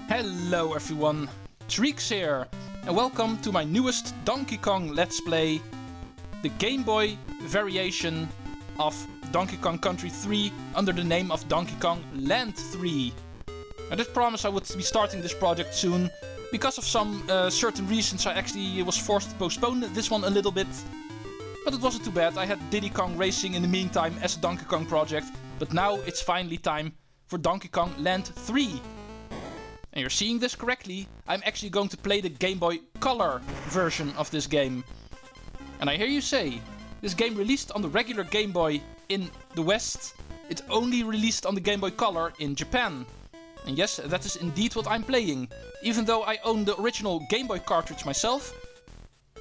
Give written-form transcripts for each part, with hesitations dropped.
Hello everyone, Treecks here, and welcome to my newest Donkey Kong Let's Play, the Game Boy variation of Donkey Kong Country 3 under the name of Donkey Kong Land 3. I did promise I would be starting this project soon. Because of some certain reasons I actually was forced to postpone this one a little bit. But it wasn't too bad, I had Diddy Kong Racing in the meantime as a Donkey Kong project. But now it's finally time for Donkey Kong Land 3. And you're seeing this correctly, I'm actually going to play the Game Boy Color version of this game. And I hear you say, this game released on the regular Game Boy in the West, it only released on the Game Boy Color in Japan. And yes, that is indeed what I'm playing, even though I own the original Game Boy cartridge myself.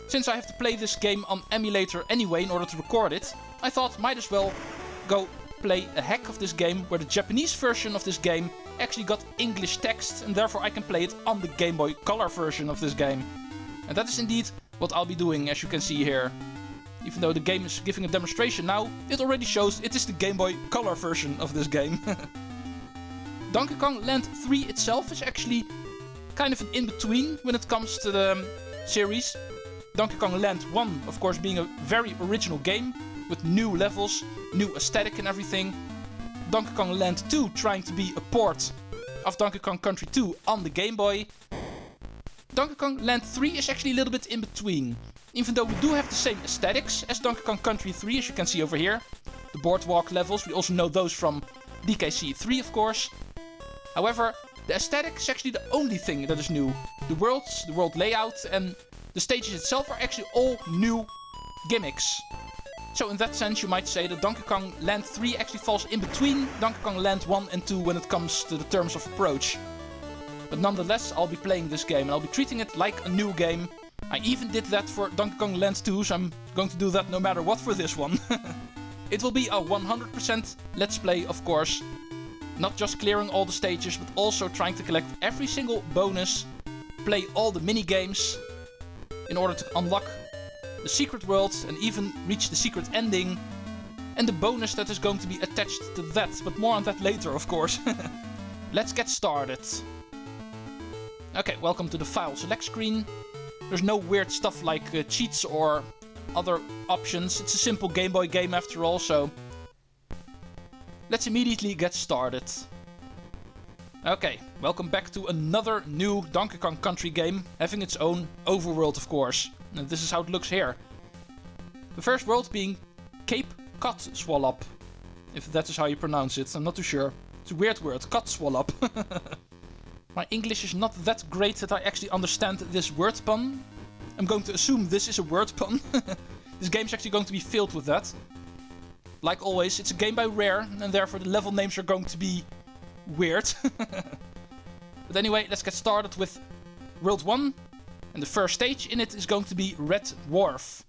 Since I have to play this game on emulator anyway in order to record it, I thought might as well go play a hack of this game where the Japanese version of this game actually got English text and therefore I can play it on the Game Boy Color version of this game. And that is indeed what I'll be doing, as you can see here. Even though the game is giving a demonstration now, it already shows it is the Game Boy Color version of this game. Donkey Kong Land 3 itself is actually kind of an in-between when it comes to the series. Donkey Kong Land 1, of course, being a very original game with new levels, new aesthetic and everything. Donkey Kong Land 2 trying to be a port of Donkey Kong Country 2 on the Game Boy. Donkey Kong Land 3 is actually a little bit in between. Even though we do have the same aesthetics as Donkey Kong Country 3, as you can see over here. The boardwalk levels, we also know those from DKC 3, of course. However, the aesthetic is actually the only thing that is new. The worlds, the world layout and the stages itself are actually all new gimmicks. So in that sense you might say that Donkey Kong Land 3 actually falls in between Donkey Kong Land 1 and 2 when it comes to the terms of approach. But nonetheless I'll be playing this game and I'll be treating it like a new game. I even did that for Donkey Kong Land 2, so I'm going to do that no matter what for this one. It will be a 100% Let's Play, of course. Not just clearing all the stages, but also trying to collect every single bonus, play all the mini-games in order to unlock the secret world and even reach the secret ending and the bonus that is going to be attached to that, but more on that later, of course. Let's get started. Okay, welcome to the file select screen. There's no weird stuff like cheats or other options. It's a simple Game Boy game after all, so let's immediately get started. Okay, welcome back to another new Donkey Kong Country game, having its own overworld, of course. And this is how it looks here. The first world being Cape Cotswallop, if that is how you pronounce it, I'm not too sure. It's a weird word, Cotswallop. My English is not that great that I actually understand this word pun. I'm going to assume this is a word pun. This game is actually going to be filled with that. Like always, it's a game by Rare, and therefore the level names are going to be weird. But anyway, let's get started with World 1. And the first stage in it is going to be Red Wharf.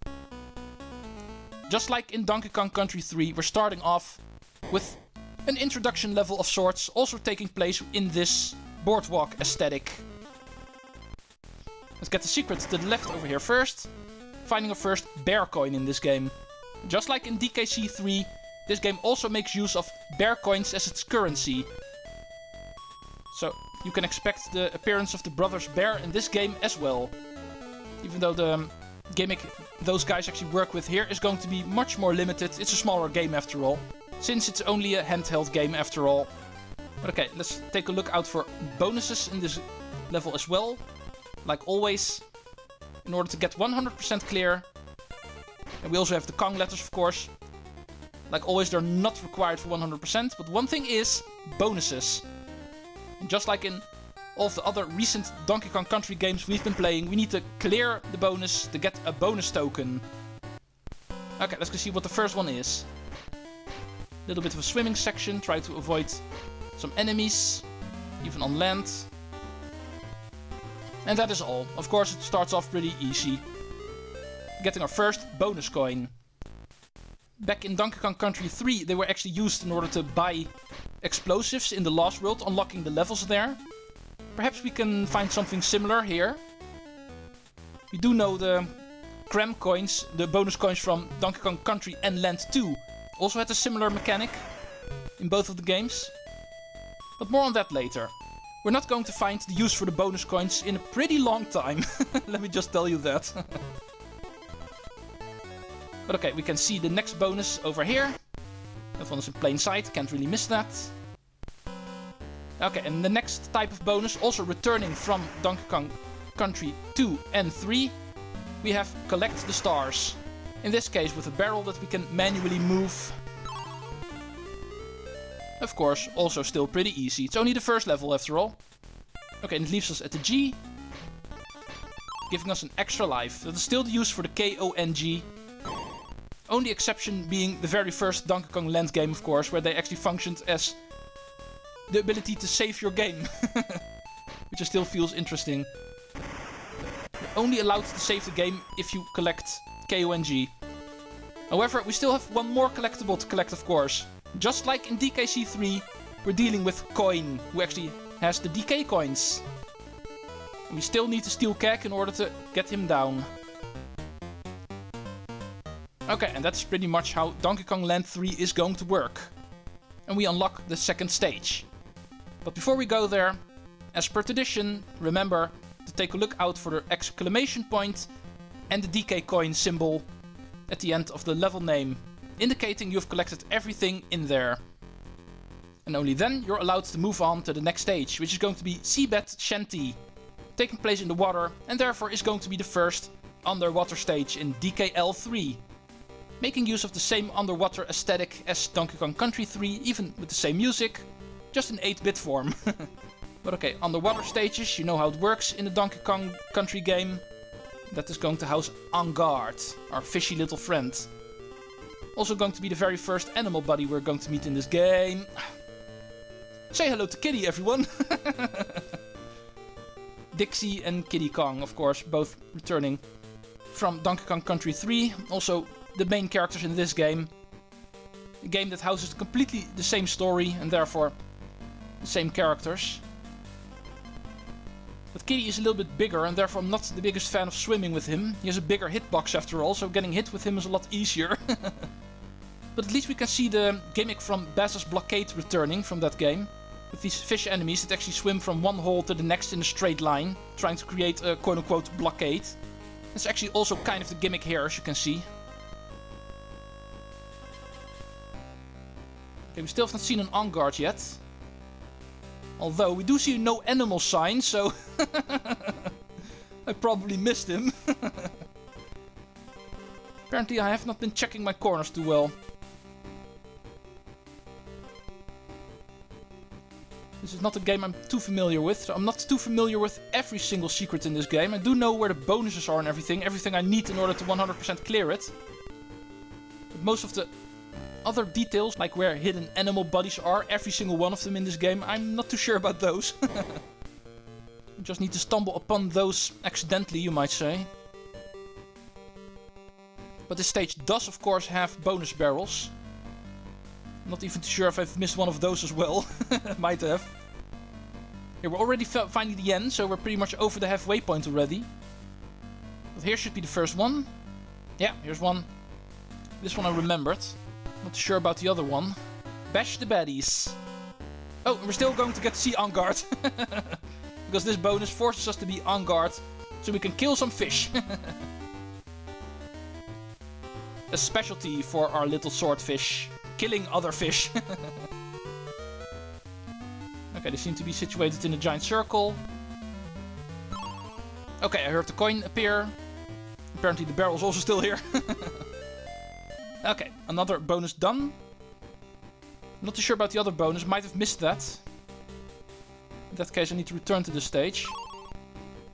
Just like in Donkey Kong Country 3, we're starting off with an introduction level of sorts, also taking place in this boardwalk aesthetic. Let's get the secret to the left over here first. Finding our first bear coin in this game. Just like in DKC 3, this game also makes use of bear coins as its currency. So you can expect the appearance of the Brothers Bear in this game as well. Even though the gimmick those guys actually work with here is going to be much more limited. It's a smaller game after all, since it's only a handheld game after all. But okay, let's take a look out for bonuses in this level as well. Like always, in order to get 100% clear. And we also have the Kong letters, of course. Like always, they're not required for 100%, but one thing is bonuses. And just like in all of the other recent Donkey Kong Country games we've been playing, we need to clear the bonus to get a bonus token. Okay, let's go see what the first one is. A little bit of a swimming section, try to avoid some enemies, even on land. And that is all. Of course, it starts off pretty easy. Getting our first bonus coin. Back in Donkey Kong Country 3, they were actually used in order to buy explosives in the Lost World, unlocking the levels there. Perhaps we can find something similar here. We do know the Cram coins, the bonus coins from Donkey Kong Country and Land 2, also had a similar mechanic in both of the games. But more on that later. we're not going to find the use for the bonus coins in a pretty long time. Let me just tell you that. But okay, we can see the next bonus over here. That one is in plain sight, can't really miss that. Okay, and the next type of bonus, also returning from Donkey Kong Country 2 and 3, we have Collect the Stars. In this case with a barrel that we can manually move. Of course, also still pretty easy. It's only the first level after all. Okay, and it leaves us at the G, giving us an extra life. That is still the use for the K-O-N-G. Only exception being the very first Donkey Kong Land game, of course, where they actually functioned as the ability to save your game. Which still feels interesting. You're only allowed to save the game if you collect K-O-N-G. However, we still have one more collectible to collect, of course. Just like in DKC3, we're dealing with Coin, who actually has the DK coins. And we still need to steal Kek in order to get him down. Okay, and that's pretty much how Donkey Kong Land 3 is going to work. And we unlock the second stage. But before we go there, as per tradition, remember to take a look out for the exclamation point and the DK coin symbol at the end of the level name, indicating you've collected everything in there. And only then you're allowed to move on to the next stage, which is going to be Seabed Shanty, taking place in the water, and therefore is going to be the first underwater stage in DKL3. Making use of the same underwater aesthetic as Donkey Kong Country 3, even with the same music, just in 8-bit form. But okay, underwater stages, you know how it works in the Donkey Kong Country game. That is going to house On Guard, our fishy little friend. Also going to be the very first animal buddy we're going to meet in this game. Say hello to Kiddy, everyone! Dixie and Kiddy Kong, of course, both returning from Donkey Kong Country 3. Also the main characters in this game. A game that houses completely the same story and therefore the same characters. But Kiddy is a little bit bigger and therefore I'm not the biggest fan of swimming with him. He has a bigger hitbox after all, so getting hit with him is a lot easier. But at least we can see the gimmick from Baz's Blockade returning from that game. With these fish enemies that actually swim from one hole to the next in a straight line, trying to create a quote-unquote blockade. That's actually also kind of the gimmick here, as you can see. Okay, we still have not seen an On Guard yet. Although we do see no animal sign, so I probably missed him. Apparently I have not been checking my corners too well. This is not a game I'm too familiar with, so I'm not too familiar with every single secret in this game. I do know where the bonuses are and everything I need in order to 100% clear it. But most of the other details, like where hidden animal bodies are, every single one of them in this game, I'm not too sure about those. You just need to stumble upon those accidentally, you might say. But this stage does, of course, have bonus barrels. I'm not even too sure if I've missed one of those as well. Might have. Here, we're already finding the end, so we're pretty much over the halfway point already. But here should be the first one. Yeah, here's one. This one I remembered. Not too sure about the other one. Bash the baddies. Oh, and we're still going to get to see On Guard. Because this bonus forces us to be on guard, so we can kill some fish. A specialty for our little swordfish. Killing other fish. Okay, they seem to be situated in a giant circle. Okay, I heard the coin appear. Apparently the barrel is also still here. Okay, another bonus done. Not too sure about the other bonus, might have missed that. In that case I need to return to the stage.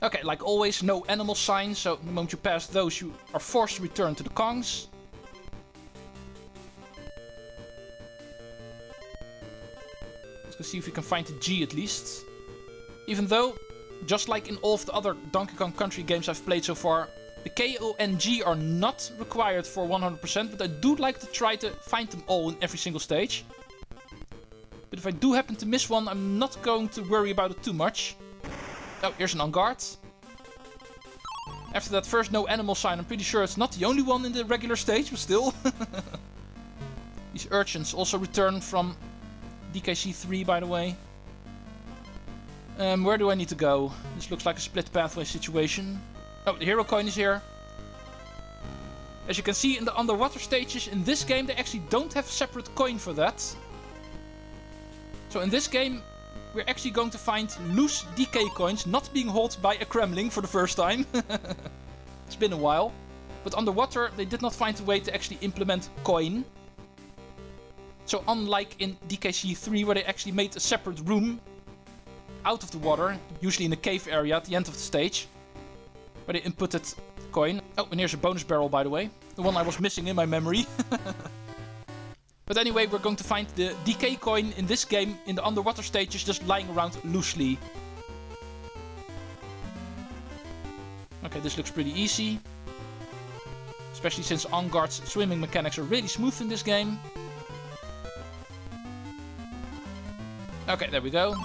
Okay, like always, no animal signs, so the moment you pass those you are forced to return to the Kongs. Let's go see if we can find the G at least. Even though, just like in all of the other Donkey Kong Country games I've played so far, the K, O, and G are not required for 100%, but I do like to try to find them all in every single stage. But if I do happen to miss one, I'm not going to worry about it too much. Oh, here's an On Guard. After that first no animal sign, I'm pretty sure it's not the only one in the regular stage, but still. These urchins also return from DKC3, by the way. Where do I need to go? This looks like a split pathway situation. Oh, the hero coin is here. As you can see in the underwater stages in this game, they actually don't have a separate coin for that. So in this game, we're actually going to find loose DK coins not being held by a Kremling for the first time. It's been a while. But underwater, they did not find a way to actually implement coin. So unlike in DKC3, where they actually made a separate room out of the water, usually in a cave area at the end of the stage, where they inputted coin. Oh, and here's a bonus barrel, by the way. The one I was missing in my memory. But anyway, we're going to find the DK coin in this game in the underwater stages just lying around loosely. Okay, this looks pretty easy. Especially since on-guard's swimming mechanics are really smooth in this game. Okay, there we go.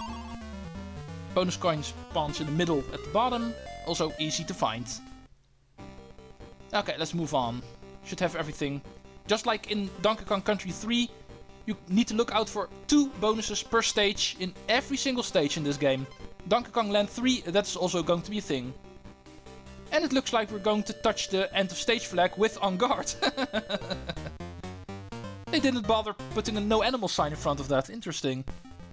Bonus coin spawns in the middle at the bottom. Also easy to find. Okay, let's move on. Should have everything. Just like in Donkey Kong Country 3, you need to look out for 2 bonuses per stage in every single stage in this game. Donkey Kong Land 3, that's also going to be a thing. And it looks like we're going to touch the end of stage flag with On Guard. They didn't bother putting a no animal sign in front of that. Interesting.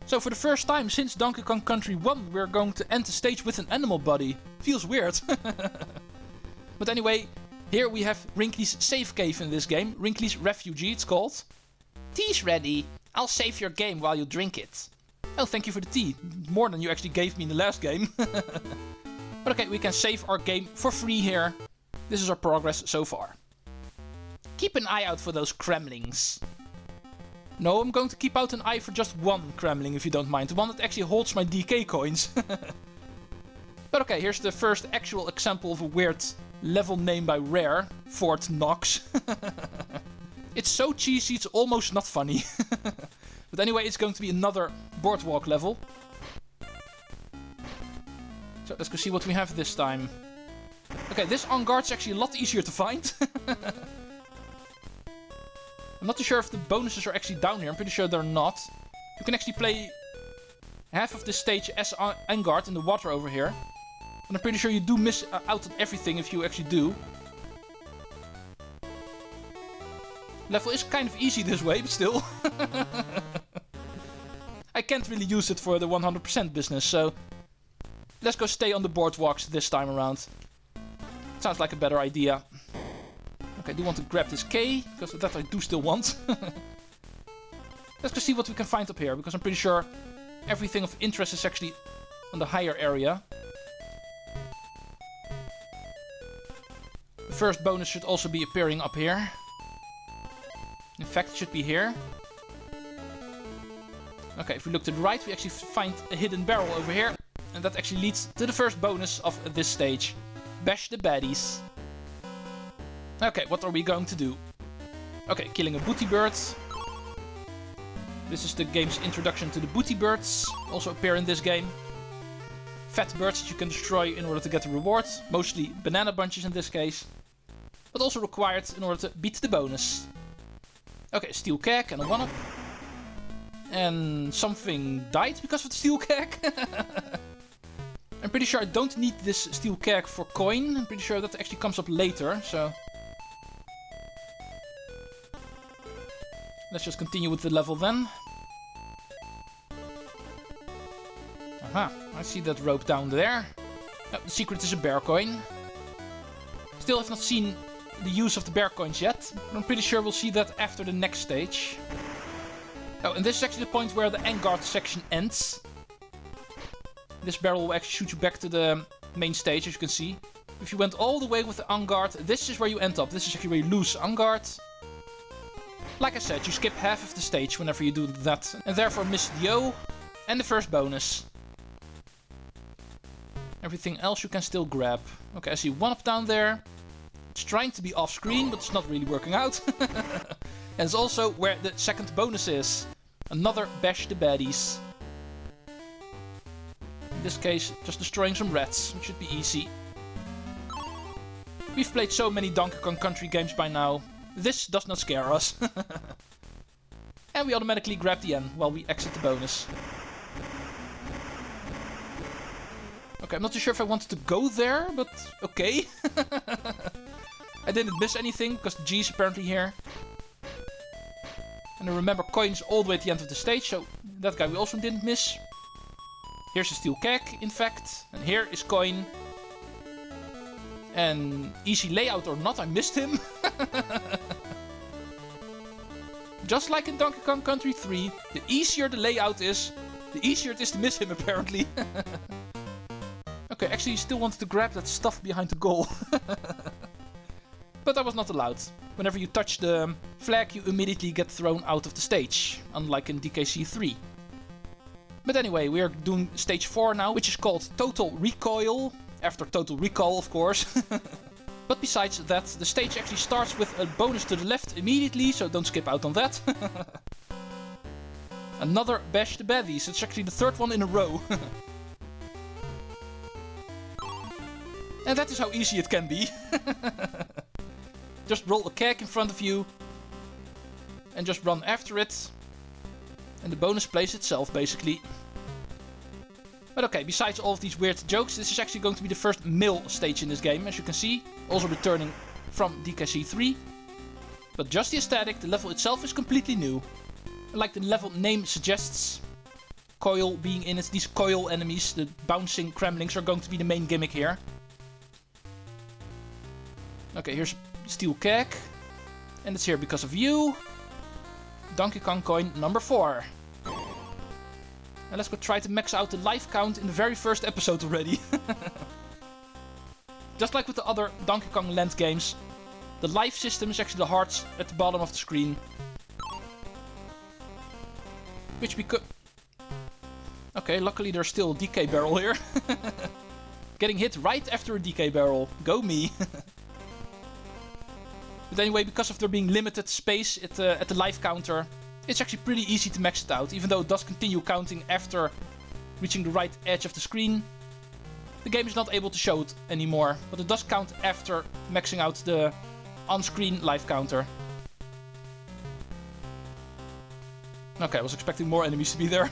So for the first time since Donkey Kong Country 1, we're going to end the stage with an animal buddy. Feels weird. But anyway, here we have Wrinkly's safe cave in this game. Wrinkly's Refuge, it's called. Tea's ready. I'll save your game while you drink it. Oh, thank you for the tea. More than you actually gave me in the last game. But okay, we can save our game for free here. This is our progress so far. Keep an eye out for those Kremlings. No, I'm going to keep out an eye for just one Kremling, if you don't mind. The one that actually holds my DK coins. But okay, here's the first actual example of a weird level name by Rare. Fort Knox. It's so cheesy, it's almost not funny. But anyway, it's going to be another boardwalk level. So let's go see what we have this time. Okay, this On Guard's actually a lot easier to find. I'm not too sure if the bonuses are actually down here. I'm pretty sure they're not. You can actually play half of this stage as On Guard in the water over here. And I'm pretty sure you do miss out on everything if you actually do. Level is kind of easy this way, but still. I can't really use it for the 100% business, so let's go stay on the boardwalks this time around. Sounds like a better idea. Okay, I do want to grab this K, because that I do still want. Let's go see what we can find up here, because I'm pretty sure everything of interest is actually on the higher area. The first bonus should also be appearing up here. In fact, it should be here. Okay, if we look to the right, we actually find a hidden barrel over here. And that actually leads to the first bonus of this stage. Bash the baddies. Okay, what are we going to do? Okay, killing a booty bird. This is the game's introduction to the booty birds. Also appear in this game. Fat birds that you can destroy in order to get the reward. Mostly banana bunches in this case. But also required in order to beat the bonus. Okay, steel keg and a 1-up. And something died because of the steel keg. I'm pretty sure I don't need this steel keg for coin. I'm pretty sure that actually comes up later, so let's just continue with the level then. Aha, I see that rope down there. Oh, the secret is a bear coin. Still have not seen the use of the bear coins yet, but I'm pretty sure we'll see that after the next stage. Oh, and this is actually the point where the On Guard section ends. This barrel will actually shoot you back to the main stage, as you can see. If you went all the way with the On Guard, this is where you end up. This is actually where you lose On Guard. Like I said, you skip half of the stage whenever you do that, and therefore miss the O and the first bonus. Everything else you can still grab. Okay, I see 1-up down there. It's trying to be off screen, but it's not really working out. And it's also where the second bonus is. Another bash the baddies. In this case, just destroying some rats, which should be easy. We've played so many Donkey Kong Country games by now. This does not scare us. And we automatically grab the N while we exit the bonus. Okay, I'm not too sure if I wanted to go there, but okay. I didn't miss anything, because the G is apparently here. And I remember coins all the way at the end of the stage, so that guy we also didn't miss. Here's a steel keg, in fact. And here is coin. And easy layout or not, I missed him. Just like in Donkey Kong Country 3, the easier the layout is, the easier it is to miss him, apparently. Okay, actually he still wanted to grab that stuff behind the goal. But I was not allowed. Whenever you touch the flag, you immediately get thrown out of the stage, unlike in DKC 3. But anyway, we are doing stage 4 now, which is called Total Recoil. After Total Recall, of course. But besides that, the stage actually starts with a bonus to the left immediately, so don't skip out on that. Another Bash the Baddies. It's actually the third one in a row. And that is how easy it can be. Just roll a keg in front of you. And just run after it. And the bonus plays itself, basically. But okay, besides all of these weird jokes, this is actually going to be the first mill stage in this game, as you can see. Also returning from DKC 3. But just the aesthetic, the level itself is completely new. Like the level name suggests, coil being in it, these coil enemies, the bouncing Kremlings, are going to be the main gimmick here. Okay, here's steel keg. And it's here because of you. Donkey Kong coin number 4. And let's go try to max out the life count in the very first episode already. Just like with the other Donkey Kong Land games, the life system is actually the hearts at the bottom of the screen. Which we could... Okay, luckily there's still a DK barrel here. Getting hit right after a DK barrel. Go me. But anyway, because of there being limited space at the life counter, it's actually pretty easy to max it out, even though it does continue counting after reaching the right edge of the screen. The game is not able to show it anymore, but it does count after maxing out the on-screen life counter. Okay, I was expecting more enemies to be there.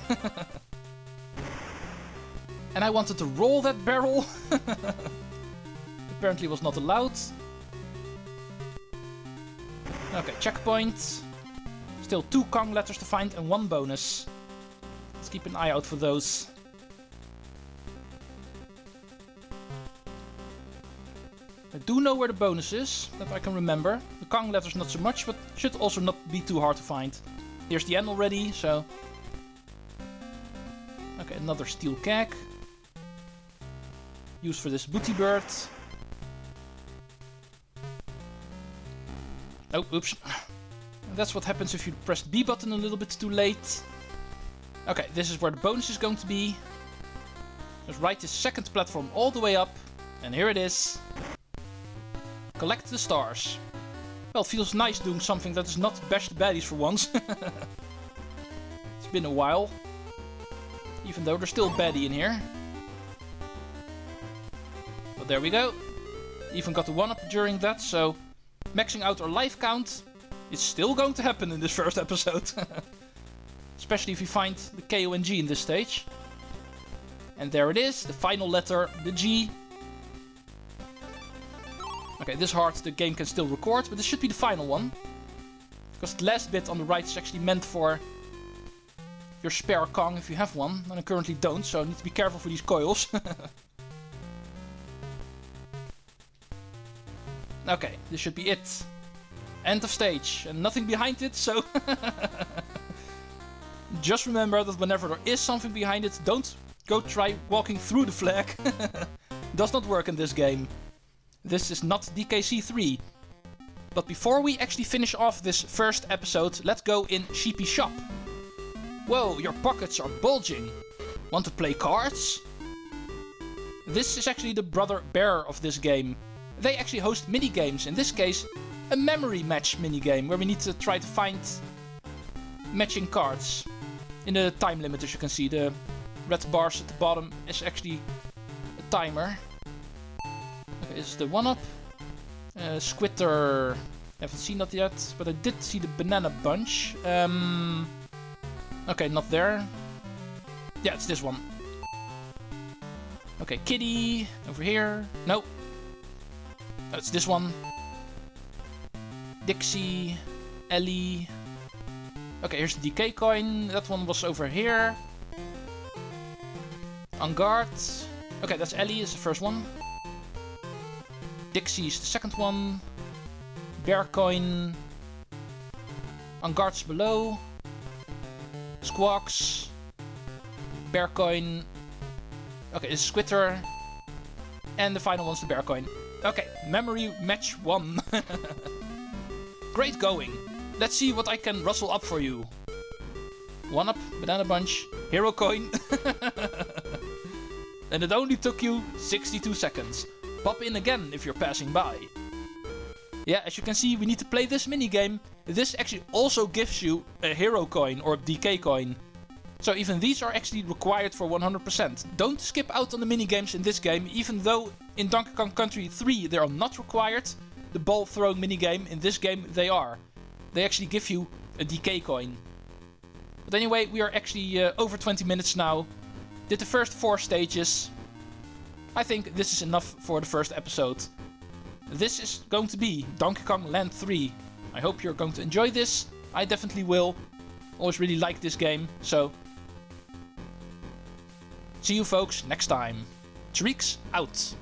And I wanted to roll that barrel. Apparently was not allowed. Okay, checkpoint. Still 2 Kong letters to find and 1 bonus. Let's keep an eye out for those. I do know where the bonus is, that I can remember. The Kong letters not so much, but should also not be too hard to find. Here's the end already, so... Okay, another steel keg. Used for this booty bird. Oh, oops. And that's what happens if you press the B button a little bit too late. Okay, this is where the bonus is going to be. Just ride this second platform all the way up. And here it is. Collect the stars. Well, it feels nice doing something that is not Bash the Baddies for once. It's been a while. Even though there's still a baddie in here. But there we go. Even got the 1-up during that, so... Maxing out our life count is still going to happen in this first episode. Especially if you find the KONG in this stage. And there it is, the final letter, the G. Okay, this hard the game can still record, but this should be the final one. Because the last bit on the right is actually meant for your spare Kong if you have one. And I currently don't, so I need to be careful for these coils. Okay, this should be it. End of stage, and nothing behind it, so... Just remember that whenever there is something behind it, don't go try walking through the flag. Does not work in this game. This is not DKC 3. But before we actually finish off this first episode, let's go in Sheepy's shop. Whoa, your pockets are bulging. Want to play cards? This is actually the brother bear of this game. They actually host minigames, in this case a memory match minigame, where we need to try to find matching cards. In the time limit, as you can see, the red bars at the bottom is actually a timer. Okay, this is the 1-up. Squitter, haven't seen that yet, but I did see the banana bunch. Okay, not there. Yeah, it's this one. Okay, Kiddy, over here. No. That's this one. Dixie, Ellie. Okay, here's the DK coin. That one was over here. On guard. Okay, that's Ellie, is the first one. Dixie is the second one. Bear coin. On guards below. Squawks. Bear coin. Okay, this is Squitter. And the final one's the bear coin. Okay, memory match 1. Great going. Let's see what I can rustle up for you. 1-up, banana bunch, hero coin. And it only took you 62 seconds. Pop in again if you're passing by. Yeah, as you can see, we need to play this minigame. This actually also gives you a hero coin or DK coin. So even these are actually required for 100%. Don't skip out on the minigames in this game, even though in Donkey Kong Country 3 they are not required. The ball throwing minigame, in this game they are. They actually give you a DK coin. But anyway, we are actually over 20 minutes now. Did the first 4 stages. I think this is enough for the first episode. This is going to be Donkey Kong Land 3. I hope you're going to enjoy this. I definitely will. Always really like this game, so... See you folks next time. Treecks out.